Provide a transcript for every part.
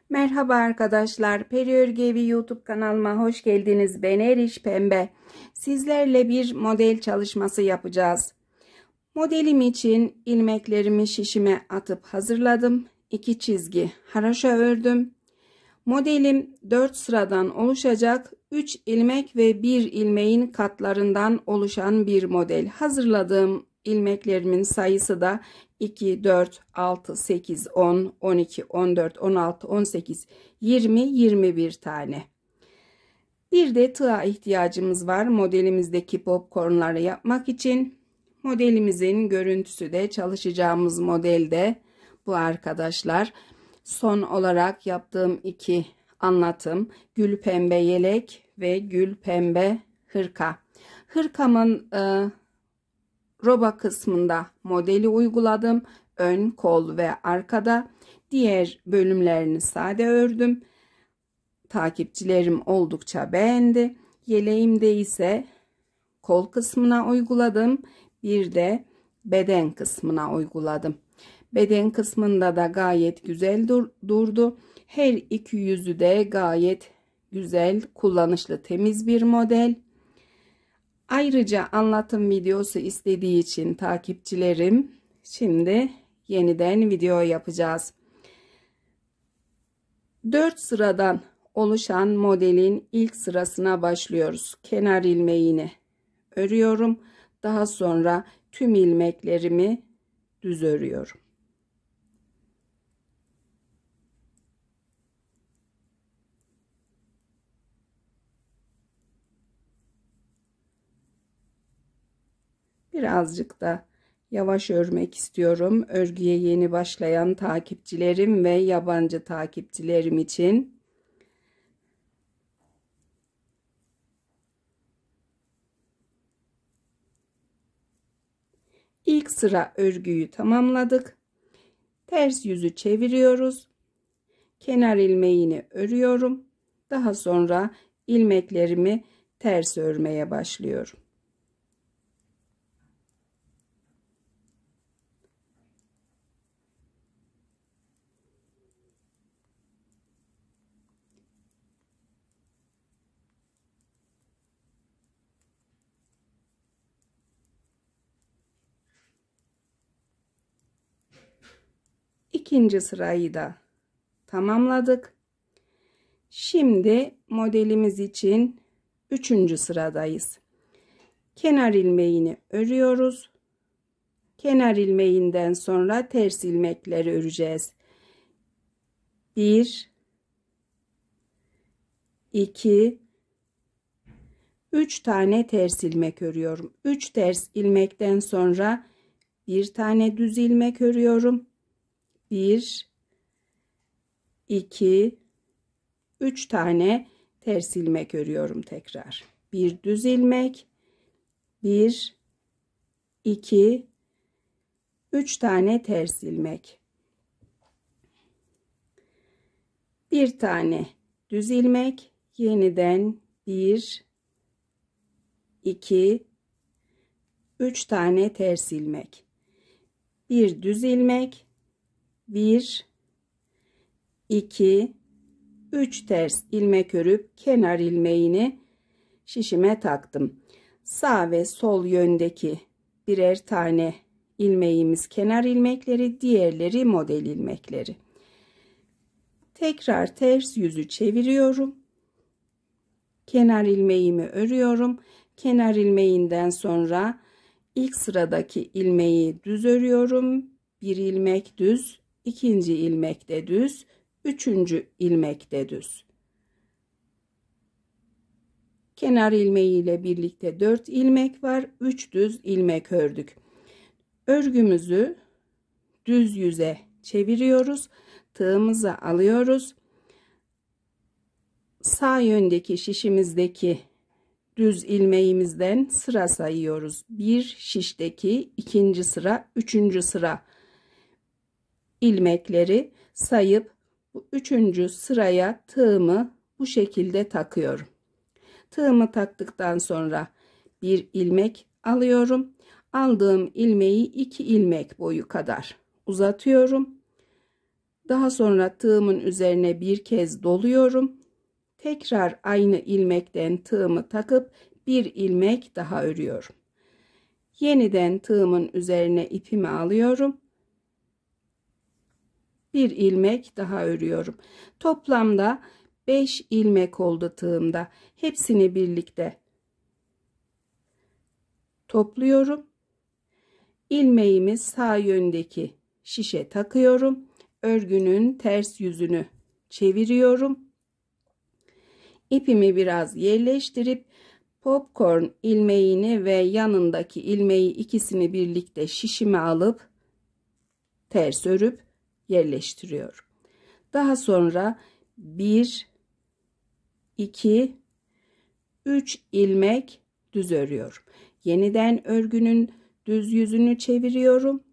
Merhaba arkadaşlar, Peri Örgü Evi YouTube kanalıma hoş geldiniz. Ben Eriş Pembe. Sizlerle bir model çalışması yapacağız. Modelim için ilmeklerimi şişime atıp hazırladım. 2 çizgi haraşo ördüm. Modelim 4 sıradan oluşacak. 3 ilmek ve 1 ilmeğin katlarından oluşan bir model. Hazırladığım ilmeklerimin sayısı da 2, 4, 6, 8, 10, 12, 14, 16, 18, 20, 21 tane. Bir de tığa ihtiyacımız var modelimizdeki popcornları yapmak için. Modelimizin görüntüsü de çalışacağımız modelde bu arkadaşlar. Son olarak yaptığım 2 anlatım gül pembe yelek ve gül pembe hırka. Hırkamın roba kısmında modeli uyguladım. Ön, kol ve arkada. Diğer bölümlerini sade ördüm. Takipçilerim oldukça beğendi. Yeleğimde ise kol kısmına uyguladım. Bir de beden kısmına uyguladım. Beden kısmında da gayet güzel durdu. Her iki yüzü de gayet güzel, kullanışlı, temiz bir model. Ayrıca anlatım videosu istediği için takipçilerim şimdi yeniden video yapacağız. 4 sıradan oluşan modelin ilk sırasına başlıyoruz. Kenar ilmeğini örüyorum. Daha sonra tüm ilmeklerimi düz örüyorum. Birazcık da yavaş örmek istiyorum. Örgüye yeni başlayan takipçilerim ve yabancı takipçilerim için. İlk sıra örgüyü tamamladık. Ters yüzü çeviriyoruz. Kenar ilmeğini örüyorum. Daha sonra ilmeklerimi ters örmeye başlıyorum. İkinci sırayı da tamamladık. Şimdi modelimiz için 3. sıradayız. Kenar ilmeğini örüyoruz. Kenar ilmeğinden sonra ters ilmekleri öreceğiz. 1 2 3 tane ters ilmek örüyorum. 3 ters ilmekten sonra bir tane düz ilmek örüyorum. 1 2 3 tane ters ilmek örüyorum tekrar. Bir düz ilmek, 1 2 3 tane ters ilmek. Bir tane düz ilmek, yeniden 1 2 3 tane ters ilmek. Bir düz ilmek, 1 2 3 ters ilmek örüp kenar ilmeğini şişime taktım. Sağ ve sol yöndeki birer tane ilmeğimiz kenar ilmekleri, diğerleri model ilmekleri. Tekrar ters yüzü çeviriyorum. Kenar ilmeğimi örüyorum. Kenar ilmeğinden sonra ilk sıradaki ilmeği düz örüyorum. Bir ilmek düz, ikinci ilmek de düz, üçüncü ilmek de düz. Kenar ilmeği ile birlikte 4 ilmek var. 3 düz ilmek ördük. Örgümüzü düz yüze çeviriyoruz. Tığımızı alıyoruz. Sağ yöndeki şişimizdeki düz ilmeğimizden sıra sayıyoruz. Bir şişteki ikinci sıra, üçüncü sıra ilmekleri sayıp bu üçüncü sıraya tığımı bu şekilde takıyorum. Tığımı taktıktan sonra bir ilmek alıyorum. Aldığım ilmeği 2 ilmek boyu kadar uzatıyorum. Daha sonra tığımın üzerine bir kez doluyorum. Tekrar aynı ilmekten tığımı takıp bir ilmek daha örüyorum. Yeniden tığımın üzerine ipimi alıyorum. Bir ilmek daha örüyorum. Toplamda 5 ilmek oldu tığımda. Hepsini birlikte topluyorum. İlmeğimi sağ yöndeki şişe takıyorum. Örgünün ters yüzünü çeviriyorum. İpimi biraz yerleştirip popcorn ilmeğini ve yanındaki ilmeği ikisini birlikte şişime alıp ters örüp yerleştiriyorum. Daha sonra 1, 2, 3 ilmek düz örüyorum. Yeniden örgünün düz yüzünü çeviriyorum.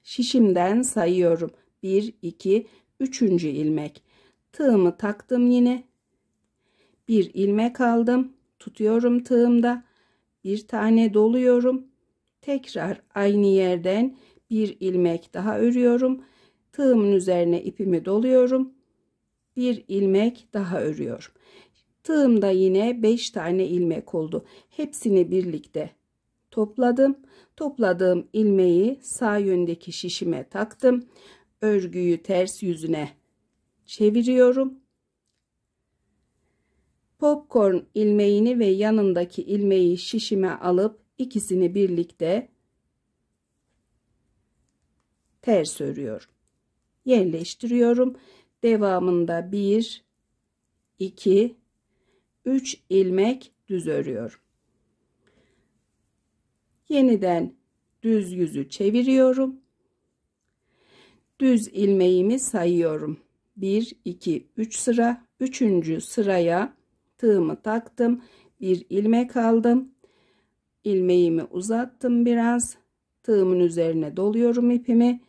Şişimden sayıyorum. 1, 2, 3. ilmek. Tığımı taktım yine. Bir ilmek aldım. Tutuyorum tığımda. Bir tane doluyorum. Tekrar aynı yerden bir ilmek daha örüyorum. Tığımın üzerine ipimi doluyorum. Bir ilmek daha örüyorum. Tığımda yine 5 tane ilmek oldu. Hepsini birlikte topladım. Topladığım ilmeği sağ yöndeki şişime taktım. Örgüyü ters yüzüne çeviriyorum. Popcorn ilmeğini ve yanındaki ilmeği şişime alıp ikisini birlikte ters örüyorum. Yerleştiriyorum. Devamında 1, 2, 3 ilmek düz örüyorum. Yeniden düz yüzü çeviriyorum. Düz ilmeğimi sayıyorum. 1, 2, 3 sıra. 3. sıraya tığımı taktım. Bir ilmek aldım. İlmeğimi uzattım biraz. Tığımın üzerine doluyorum ipimi.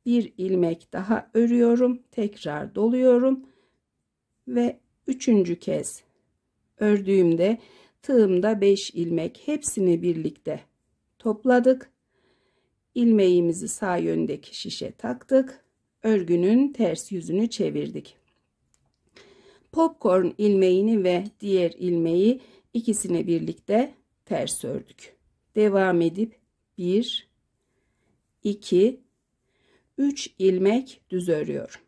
Bir ilmek daha örüyorum. Tekrar doluyorum. Ve 3. kez ördüğümde tığımda 5 ilmek. Hepsini birlikte topladık. İlmeğimizi sağ yöndeki şişe taktık. Örgünün ters yüzünü çevirdik. Popcorn ilmeğini ve diğer ilmeği ikisini birlikte ters ördük. Devam edip 1, 2, 3 ilmek düz örüyorum.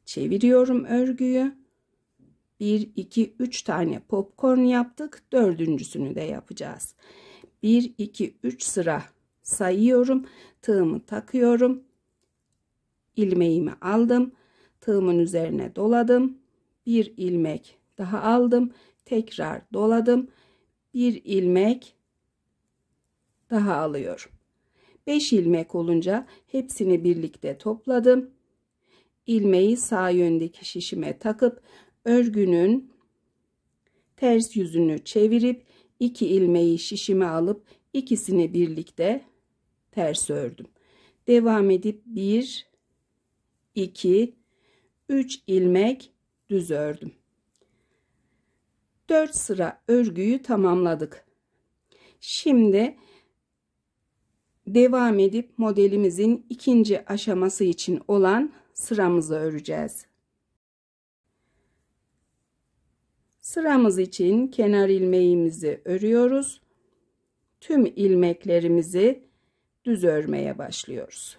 Çeviriyorum örgüyü. 1, 2, 3 tane popcorn yaptık. Dördüncüsünü de yapacağız. 1, 2, 3 sıra sayıyorum. Tığımı takıyorum. İlmeğimi aldım. Tığımın üzerine doladım. Bir ilmek daha aldım. Tekrar doladım. Bir ilmek daha alıyorum. 5 ilmek olunca hepsini birlikte topladım. İlmeği sağ yöndeki şişime takıp örgünün ters yüzünü çevirip 2 ilmeği şişime alıp ikisini birlikte ters ördüm. Devam edip 1, 2, 3 ilmek düz ördüm. 4 sıra örgüyü tamamladık. Şimdi devam edip modelimizin ikinci aşaması için olan sıramızı öreceğiz. Sıramız için kenar ilmeğimizi örüyoruz. Tüm ilmeklerimizi düz örmeye başlıyoruz.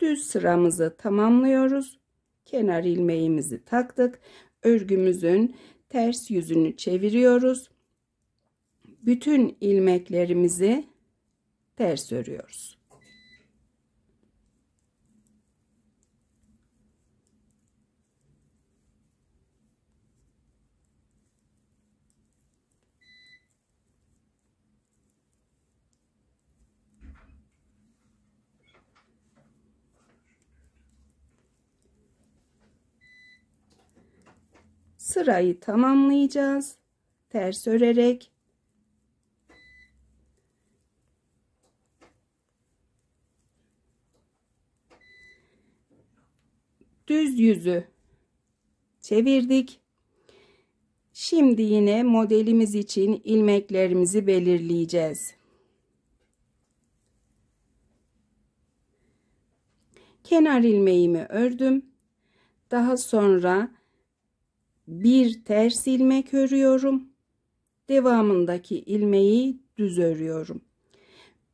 Düz sıramızı tamamlıyoruz. Kenar ilmeğimizi taktık. Örgümüzün ters yüzünü çeviriyoruz. Bütün ilmeklerimizi ters örüyoruz. Sırayı tamamlayacağız. Ters örerek düz yüzü çevirdik. Şimdi yine modelimiz için ilmeklerimizi belirleyeceğiz. Kenar ilmeğimi ördüm. Daha sonra bir ters ilmek örüyorum. Devamındaki ilmeği düz örüyorum.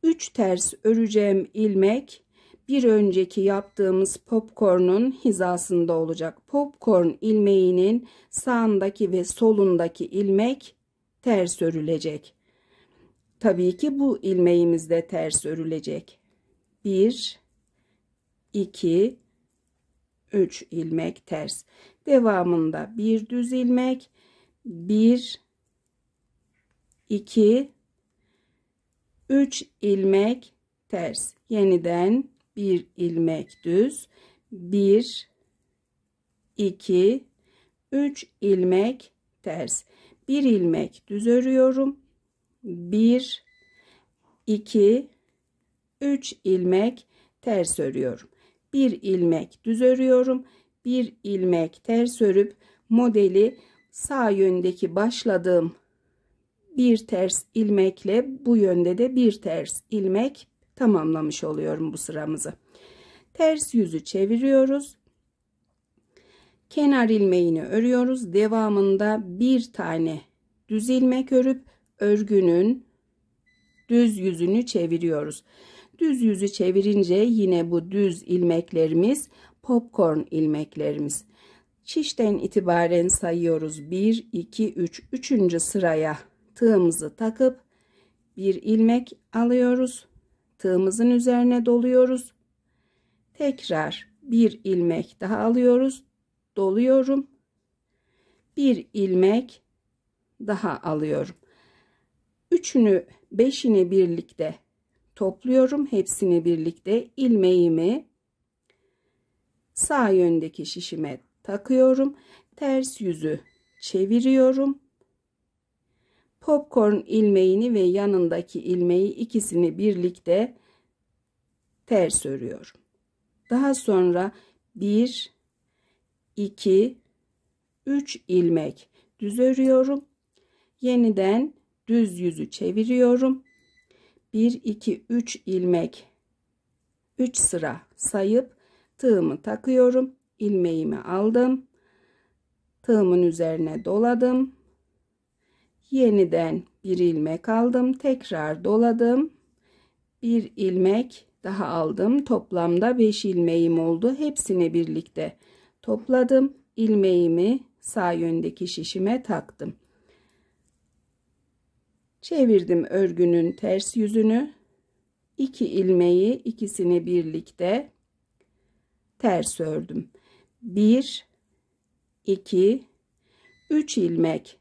3 ters öreceğim ilmek bir önceki yaptığımız popcorn'un hizasında olacak. Popcorn ilmeğinin sağındaki ve solundaki ilmek ters örülecek. Tabii ki bu ilmeğimiz de ters örülecek. 1 2 3 ilmek ters. Devamında bir düz ilmek, 1 2 3 ilmek ters. Yeniden bir ilmek düz, 1 2 3 ilmek ters. Bir ilmek düz örüyorum. 1 2 3 ilmek ters örüyorum. Bir ilmek düz örüyorum. Bir ilmek ters örüp modeli sağ yöndeki başladığım bir ters ilmekle bu yönde de bir ters ilmek tamamlamış oluyorum bu sıramızı. Ters yüzü çeviriyoruz. Kenar ilmeğini örüyoruz. Devamında bir tane düz ilmek örüp örgünün düz yüzünü çeviriyoruz. Düz yüzü çevirince yine bu düz ilmeklerimiz popcorn ilmeklerimiz. Şişten itibaren sayıyoruz. 1 2 3. 3. sıraya tığımızı takıp bir ilmek alıyoruz. Tığımızın üzerine doluyoruz. Tekrar bir ilmek daha alıyoruz. Doluyorum. Bir ilmek daha alıyorum. 3'ünü 5'ini birlikte topluyorum. Hepsini birlikte ilmeğimi sağ yöndeki şişime takıyorum. Ters yüzü çeviriyorum. Popcorn ilmeğini ve yanındaki ilmeği ikisini birlikte ters örüyorum. Daha sonra 1 2 3 ilmek düz örüyorum. Yeniden düz yüzü çeviriyorum. 1 2 3 ilmek 3 sıra sayıp tığımı takıyorum. İlmeğimi aldım. Tığımın üzerine doladım. Yeniden bir ilmek aldım. Tekrar doladım. Bir ilmek daha aldım. Toplamda 5 ilmeğim oldu. Hepsini birlikte topladım. İlmeğimi sağ yöndeki şişime taktım. Çevirdim örgünün ters yüzünü. 2 ilmeği ikisini birlikte ters ördüm. 1 2 3 ilmek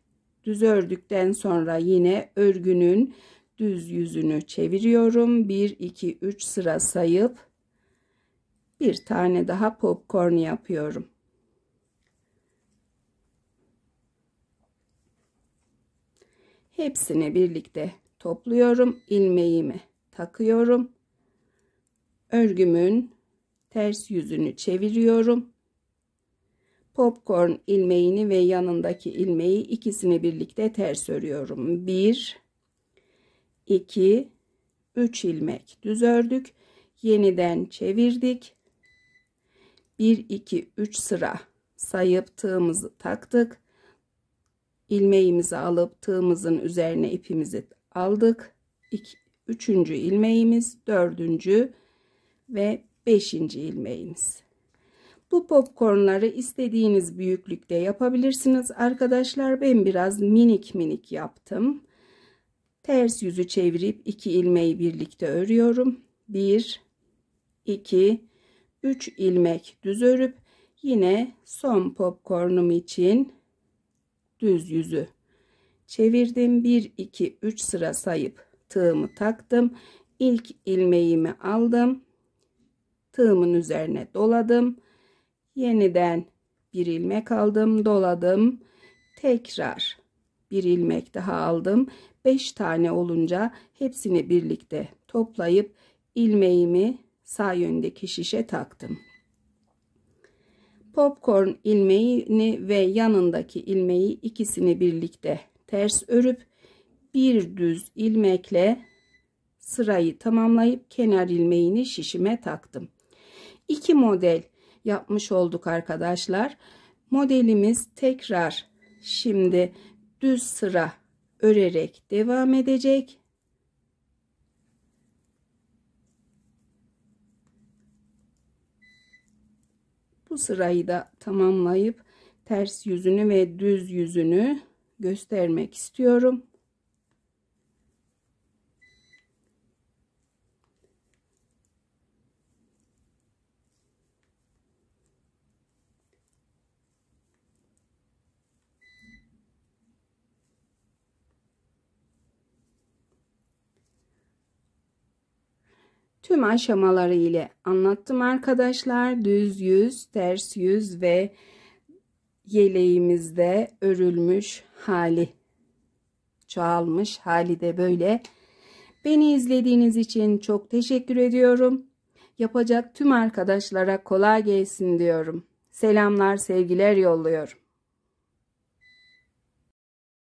düz ördükten sonra yine örgünün düz yüzünü çeviriyorum. 1 2 3 sıra sayıp bir tane daha popcorn yapıyorum. Hepsini birlikte topluyorum. İlmeğimi takıyorum. Örgümün ters yüzünü çeviriyorum. Popcorn ilmeğini ve yanındaki ilmeği ikisini birlikte ters örüyorum. 1 2 3 ilmek düz ördük. Yeniden çevirdik. 1 2 3 sıra sayıp tığımızı taktık. İlmeğimizi alıp tığımızın üzerine ipimizi aldık. 3. ilmeğimiz, 4. ve 5. ilmeğimiz. Bu popcornları istediğiniz büyüklükte yapabilirsiniz arkadaşlar. Ben biraz minik minik yaptım. Ters yüzü çevirip 2 ilmeği birlikte örüyorum. 1 2 3 ilmek düz örüp yine son popcornum için düz yüzü çevirdim. 1 2 3 sıra sayıp tığımı taktım. İlk ilmeğimi aldım. Tığımın üzerine doladım. Yeniden bir ilmek aldım, doladım. Tekrar bir ilmek daha aldım. 5 tane olunca hepsini birlikte toplayıp ilmeğimi sağ yöndeki şişe taktım. Popcorn ilmeğini ve yanındaki ilmeği ikisini birlikte ters örüp bir düz ilmekle sırayı tamamlayıp kenar ilmeğini şişime taktım. 2 model yapmış olduk arkadaşlar. Modelimiz tekrar şimdi düz sıra örerek devam edecek. Bu sırayı da tamamlayıp ters yüzünü ve düz yüzünü göstermek istiyorum. Tüm aşamaları ile anlattım arkadaşlar. Düz yüz, ters yüz ve yeleğimizde örülmüş hali, çoğalmış hali de böyle. Beni izlediğiniz için çok teşekkür ediyorum. Yapacak tüm arkadaşlara kolay gelsin diyorum. Selamlar, sevgiler yolluyorum.